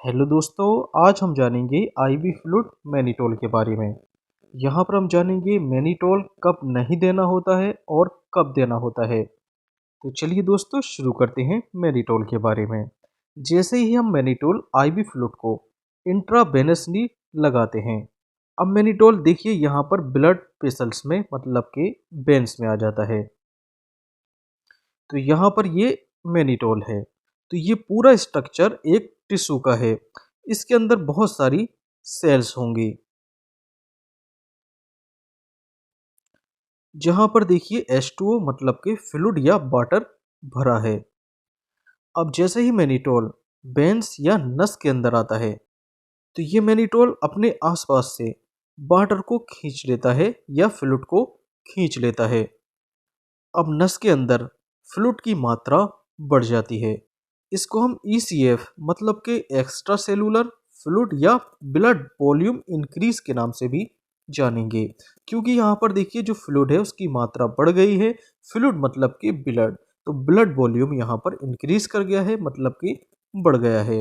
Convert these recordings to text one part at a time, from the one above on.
Hello दोस्तों, आज हम जानेंगे आईवी फ्लूइड मैनिटोल के बारे में। यहाँ पर हम जानेंगे मैनिटोल कब नहीं देना होता है और कब देना होता है। तो चलिए दोस्तों शुरू करते हैं मैनिटोल के बारे में। जैसे ही हम मैनिटोल आईवी फ्लूइड को इंट्रावेनसली लगाते हैं, अब मैनिटोल देखिए यहाँ पर ब्लड वेसल्स में मतलब के वेन्स में आ जाता है। तो यहाँ पर ये मैनिटोल है। तो ये पूरा स्ट्रक्चर एक टिश्यू का है। इसके अंदर बहुत सारी सेल्स होंगी, जहाँ पर देखिए H2O मतलब के फ्लूइड या वाटर भरा है। अब जैसे ही मैनिटोल वेन्स या नस के अंदर आता है, तो ये मैनिटोल अपने आसपास से वाटर को खींच लेता है या फ्लूइड को खींच लेता है। अब नस के अंदर फ्लूइड की मात्रा बढ़ जाती है। इसको हम ECF मतलब के एक्स्ट्रा सेलुलर फ्लूइड या ब्लड वॉल्यूम इंक्रीज के नाम से भी जानेंगे, क्योंकि यहाँ पर देखिए जो फ्लूइड है उसकी मात्रा बढ़ गई है। फ्लूइड मतलब कि ब्लड, तो ब्लड वॉल्यूम यहाँ पर इंक्रीज कर गया है मतलब कि बढ़ गया है।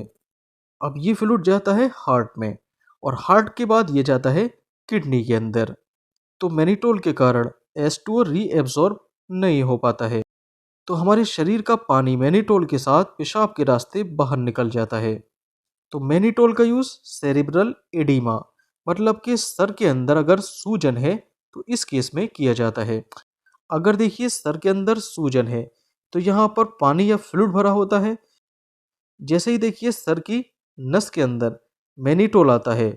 अब ये फ्लूइड जाता है हार्ट में और हार्ट के बाद ये जाता है किडनी के अंदर। तो मैनिटोल के कारण H2O रीएब्सॉर्ब नहीं हो पाता है, तो हमारे शरीर का पानी मैनिटोल के साथ पेशाब के रास्ते बाहर निकल जाता है। तो मैनिटोल का यूज सेरिब्रल एडिमा मतलब कि सर के अंदर अगर सूजन है तो इस केस में किया जाता है। अगर देखिए सर के अंदर सूजन है तो यहाँ पर पानी या फ्लूइड भरा होता है। जैसे ही देखिए सर की नस के अंदर मैनिटोल आता है,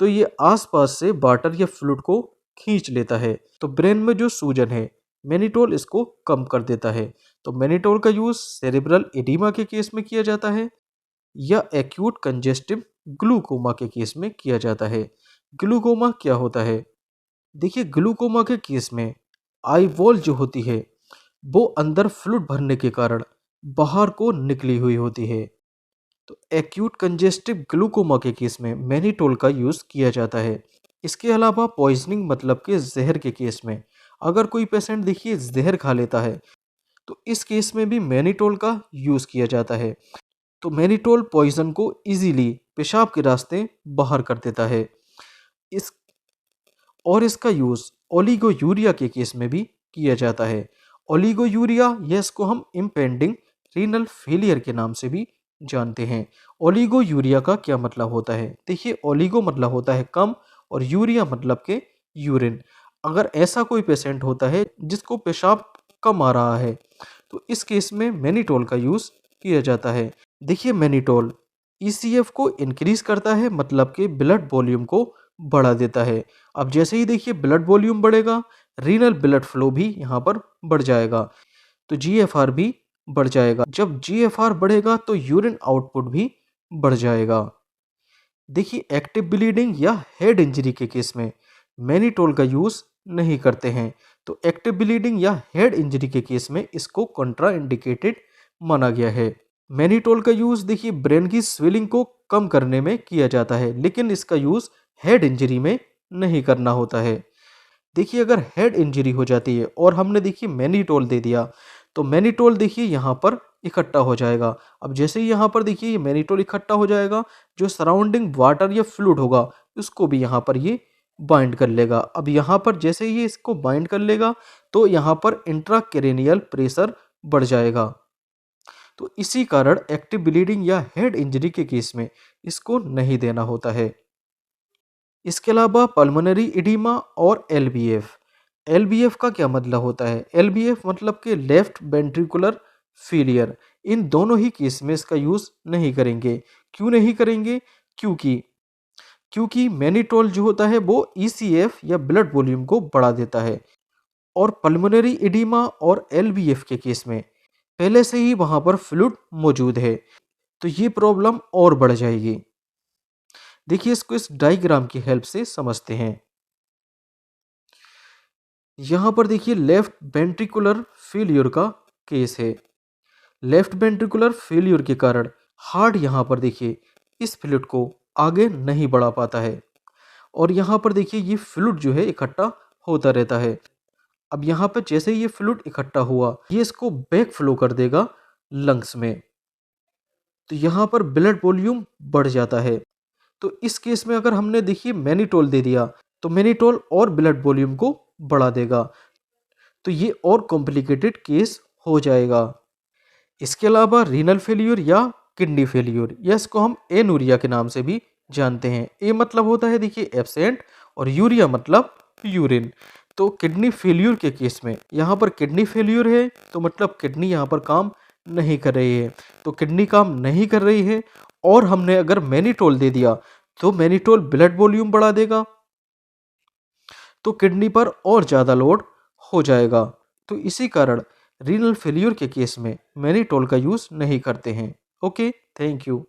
तो ये आसपास से वाटर या फ्लूइड को खींच लेता है। तो ब्रेन में जो सूजन है, मैनिटोल इसको कम कर देता है। तो मैनिटोल का यूज सेरिब्रल एडिमा के केस में किया जाता है या एक्यूट कंजेस्टिव ग्लूकोमा के केस में किया जाता है। ग्लूकोमा क्या होता है? देखिए ग्लूकोमा के केस में आई वॉल जो होती है वो अंदर फ्लूइड भरने के कारण बाहर को निकली हुई होती है। तो एक्यूट कंजेस्टिव ग्लूकोमा के केस में मैनिटोल का यूज़ किया जाता है। इसके अलावा पॉइजनिंग मतलब के जहर के केस में अगर कोई पेशेंट देखिए जहर खा लेता है, तो इस केस में भी मैनिटोल का यूज़ किया जाता है। तो मैनिटोल पॉइजन को इजीली पेशाब के रास्ते बाहर कर देता है। इस और इसका यूज़ ओलिगोयूरिया के केस में भी किया जाता है। ओलिगोयूरिया या इसको हम इम्पेंडिंग रीनल फेलियर के नाम से भी जानते हैं। ओलिगोयूरिया का क्या मतलब होता है? देखिए ओलिगो मतलब होता है कम और यूरिया मतलब के यूरिन। अगर ऐसा कोई पेशेंट होता है जिसको पेशाब कम आ रहा है, तो इस केस में मैनिटोल का यूज़ किया जाता है। देखिए मैनिटोल ECF को इंक्रीज करता है मतलब कि ब्लड वॉल्यूम को बढ़ा देता है। अब जैसे ही देखिए ब्लड वॉल्यूम बढ़ेगा, रीनल ब्लड फ्लो भी यहाँ पर बढ़ जाएगा, तो GFR भी बढ़ जाएगा। जब GFR बढ़ेगा तो यूरिन आउटपुट भी बढ़ जाएगा। देखिए एक्टिव ब्लीडिंग या हेड इंजरी के केस में मैनिटोल का यूज़ नहीं करते हैं। तो एक्टिव ब्लीडिंग या हेड इंजरी के केस में इसको कॉन्ट्रा इंडिकेटेड माना गया है। मैनिटोल का यूज़ देखिए ब्रेन की स्वेलिंग को कम करने में किया जाता है, लेकिन इसका यूज़ हेड इंजरी में नहीं करना होता है। देखिए अगर हेड इंजरी हो जाती है और हमने देखिए मैनिटोल दे दिया, तो मैनिटोल देखिए यहाँ पर इकट्ठा हो जाएगा। अब जैसे ही यहाँ पर देखिए ये मैनिटोल इकट्ठा हो जाएगा, जो सराउंडिंग वाटर या फ्लूइड होगा उसको भी यहाँ पर ये बाइंड कर लेगा। अब यहाँ पर जैसे ही ये इसको बाइंड कर लेगा, तो यहाँ पर इंट्राक्रेनियल प्रेशर बढ़ जाएगा। तो इसी कारण एक्टिव ब्लीडिंग या हेड इंजरी के केस में इसको नहीं देना होता है। इसके अलावा पल्मोनरी इडीमा और LBF का क्या मतलब होता है? LBF मतलब कि लेफ्ट वेंट्रिकुलर फेलियर। इन दोनों ही केस में इसका यूज़ नहीं करेंगे। क्यों नहीं करेंगे? क्योंकि क्योंकि मैनिटोल जो होता है वो ECF या ब्लड वॉल्यूम को बढ़ा देता है, और पल्मोनरी इडीमा और LBF के केस में पहले से ही वहाँ पर फ्लूइड मौजूद है, तो ये प्रॉब्लम और बढ़ जाएगी। देखिए इसको इस डायग्राम की हेल्प से समझते हैं। यहाँ पर देखिए लेफ्ट वेंट्रिकुलर फेलियर का केस है। लेफ्ट वेंट्रिकुलर फेलियर के कारण हार्ट यहाँ पर देखिए इस फ्लूइड को आगे नहीं बढ़ा पाता है, और यहाँ पर देखिए ये फ्लूइड जो है इकट्ठा होता रहता है। अब यहाँ पर जैसे ही ये फ्लूइड इकट्ठा हुआ, ये इसको बैक फ्लो कर देगा लंग्स में। तो यहाँ पर ब्लड वॉल्यूम बढ़ जाता है। तो इस केस में अगर हमने देखिए मैनिटोल दे दिया तो मैनिटोल और ब्लड वॉल्यूम को बढ़ा देगा, तो ये और कॉम्प्लिकेटेड केस हो जाएगा। इसके अलावा रीनल फेल्यूर या किडनी फेल्यूर, या इसको हम एनुरिया के नाम से भी जानते हैं। ए मतलब होता है देखिए एब्सेंट, और यूरिया मतलब यूरिन। तो किडनी फेल्यूर के केस में यहाँ पर किडनी फेल्यूर है तो मतलब किडनी यहाँ पर काम नहीं कर रही है। तो किडनी काम नहीं कर रही है और हमने अगर मैनिटोल दे दिया तो मैनिटोल ब्लड वॉल्यूम बढ़ा देगा, तो किडनी पर और ज़्यादा लोड हो जाएगा। तो इसी कारण रीनल फेल्यूर के केस में मैनिटोल का यूज़ नहीं करते हैं। Okay, thank you.